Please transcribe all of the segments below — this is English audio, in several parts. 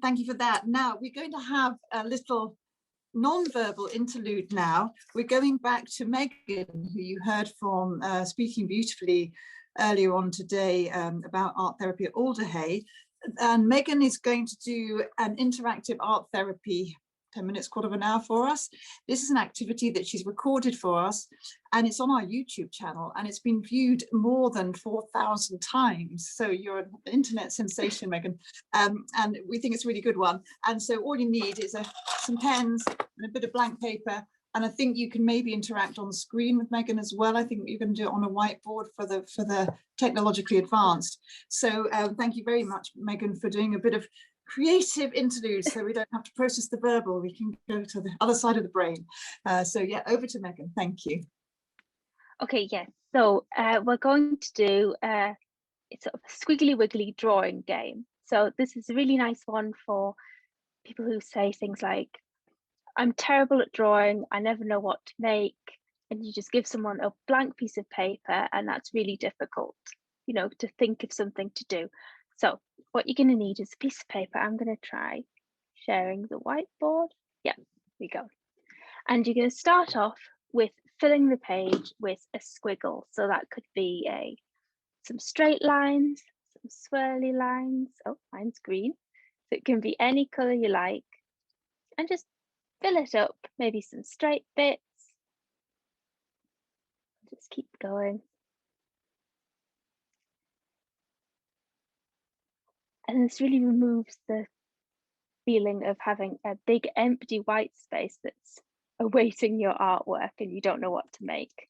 thank you for that. Now we're going to have a little non-verbal interlude now. We're going back to Megan, who you heard from speaking beautifully earlier on today about art therapy at Alderhay. And Megan is going to do an interactive art therapy, 10 minutes, quarter of an hour for us. This is an activity that she's recorded for us, and it's on our YouTube channel, and it's been viewed more than 4,000 times. So you're an internet sensation, Megan, and we think it's a really good one. And so all you need is some pens and a bit of blank paper, and I think you can maybe interact on the screen with Megan as well. I think you're going to do it on a whiteboard for the technologically advanced. So thank you very much, Megan, for doing a bit of creative interludes, so we don't have to process the verbal, we can go to the other side of the brain. So yeah, over to Megan. Thank you. Okay, yes. So we're going to do it's sort of a squiggly wiggly drawing game. So this is a really nice one for people who say things like, I'm terrible at drawing, I never know what to make, and you just give someone a blank piece of paper, and that's really difficult, you know, to think of something to do. So what you're going to need is a piece of paper. I'm going to try sharing the whiteboard. Yeah, here we go. And you're going to start off with filling the page with a squiggle. So that could be some straight lines, some swirly lines. Oh, mine's green. So it can be any color you like. And just fill it up, maybe some straight bits. Just keep going. And this really removes the feeling of having a big empty white space that's awaiting your artwork and you don't know what to make.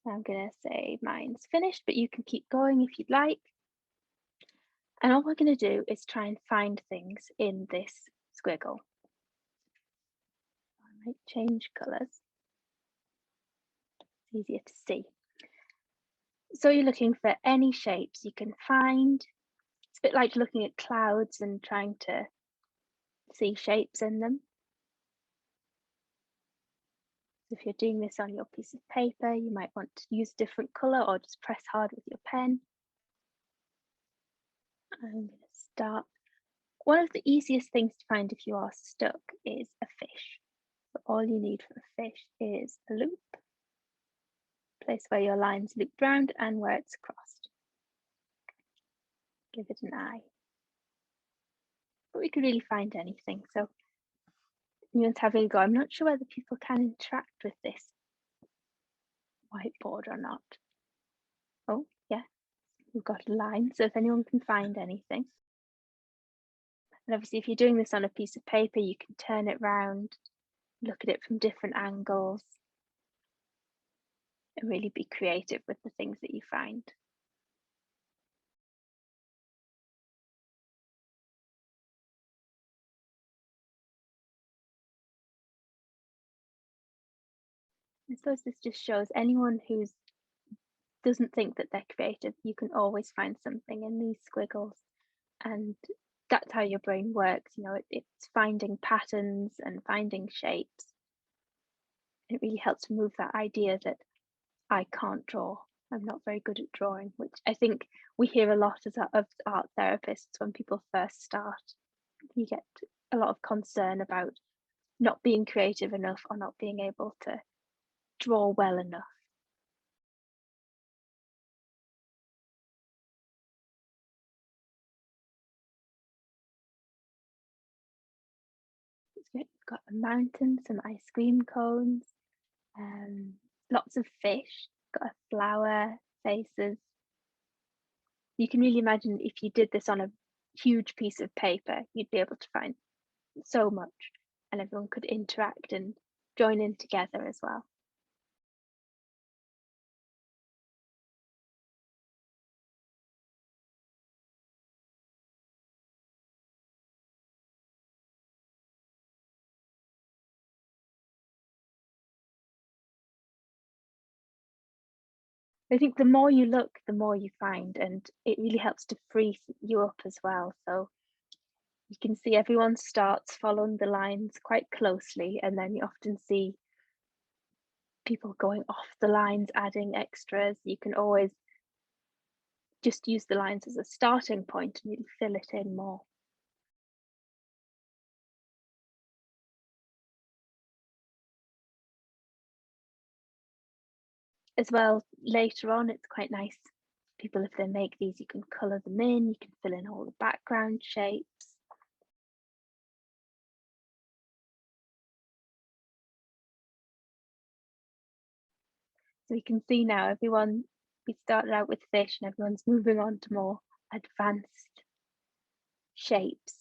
I'm going to say mine's finished, but you can keep going if you'd like. And all we're going to do is try and find things in this squiggle. I might change colours. It's easier to see. So you're looking for any shapes you can find. It's a bit like looking at clouds and trying to see shapes in them. If you're doing this on your piece of paper, you might want to use a different colour or just press hard with your pen. I'm going to start. One of the easiest things to find if you are stuck is a fish. So all you need for a fish is a loop, place where your lines loop round and where it's crossed. Give it an eye. But we could really find anything. So anyone's having a go. I'm not sure whether people can interact with this whiteboard or not. Oh, yeah, we've got a line. So if anyone can find anything. And obviously, if you're doing this on a piece of paper, you can turn it round, look at it from different angles, and really be creative with the things that you find. I suppose this just shows anyone who doesn't think that they're creative, you can always find something in these squiggles. And that's how your brain works, you know, it's finding patterns and finding shapes. It really helps remove that idea that I can't draw, I'm not very good at drawing, which I think we hear a lot as art therapists when people first start. You get a lot of concern about not being creative enough or not being able to draw well enough. We've got a mountain, some ice cream cones, lots of fish, got a flower, faces. You can really imagine if you did this on a huge piece of paper, you'd be able to find so much, and everyone could interact and join in together as well. I think the more you look, the more you find, and it really helps to free you up as well. So you can see everyone starts following the lines quite closely, and then you often see people going off the lines, adding extras. You can always just use the lines as a starting point and really fill it in more. As well, later on, it's quite nice. People, if they make these, you can colour them in, you can fill in all the background shapes. So you can see now we started out with fish and everyone's moving on to more advanced shapes.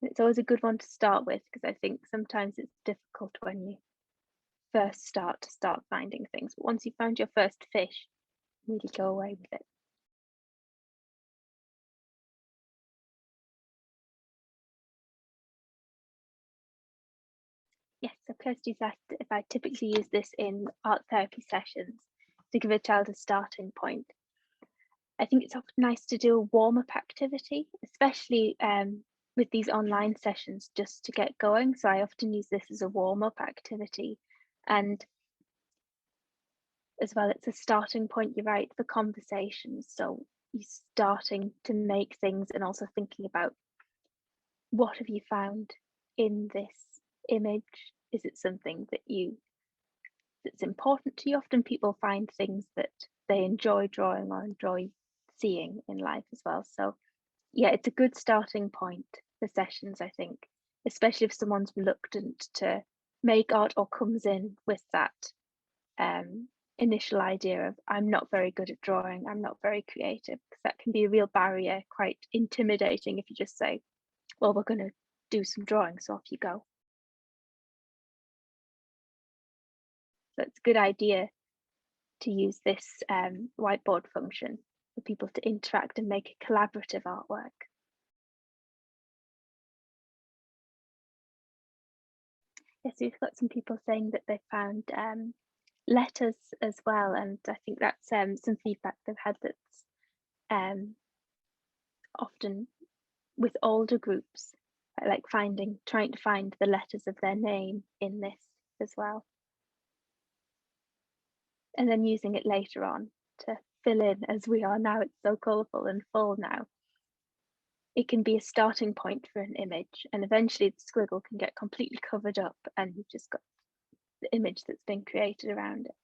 It's always a good one to start with, because I think sometimes it's difficult when you first start finding things. But once you found your first fish, really go away with it. Yes, so Kirsty's asked if I typically use this in art therapy sessions to give a child a starting point. I think it's often nice to do a warm-up activity, especially with these online sessions, just to get going. So I often use this as a warm-up activity. And as well, it's a starting point, you're right, for conversations. So you're starting to make things and also thinking about, what have you found in this image? Is it something that's important to you? Often people find things that they enjoy drawing or enjoy seeing in life as well. So yeah, it's a good starting point for sessions, I think, especially if someone's reluctant to make art or comes in with that initial idea of, I'm not very good at drawing, I'm not very creative, because that can be a real barrier, quite intimidating if you just say, well, we're going to do some drawing, so off you go. So it's a good idea to use this whiteboard function for people to interact and make a collaborative artwork. Yes, we've got some people saying that they found letters as well, and I think that's some feedback they've had that's often with older groups, like trying to find the letters of their name in this as well, and then using it later on to fill in, as we are now. It's so colourful and full now. It can be a starting point for an image, and eventually the squiggle can get completely covered up and you've just got the image that's been created around it.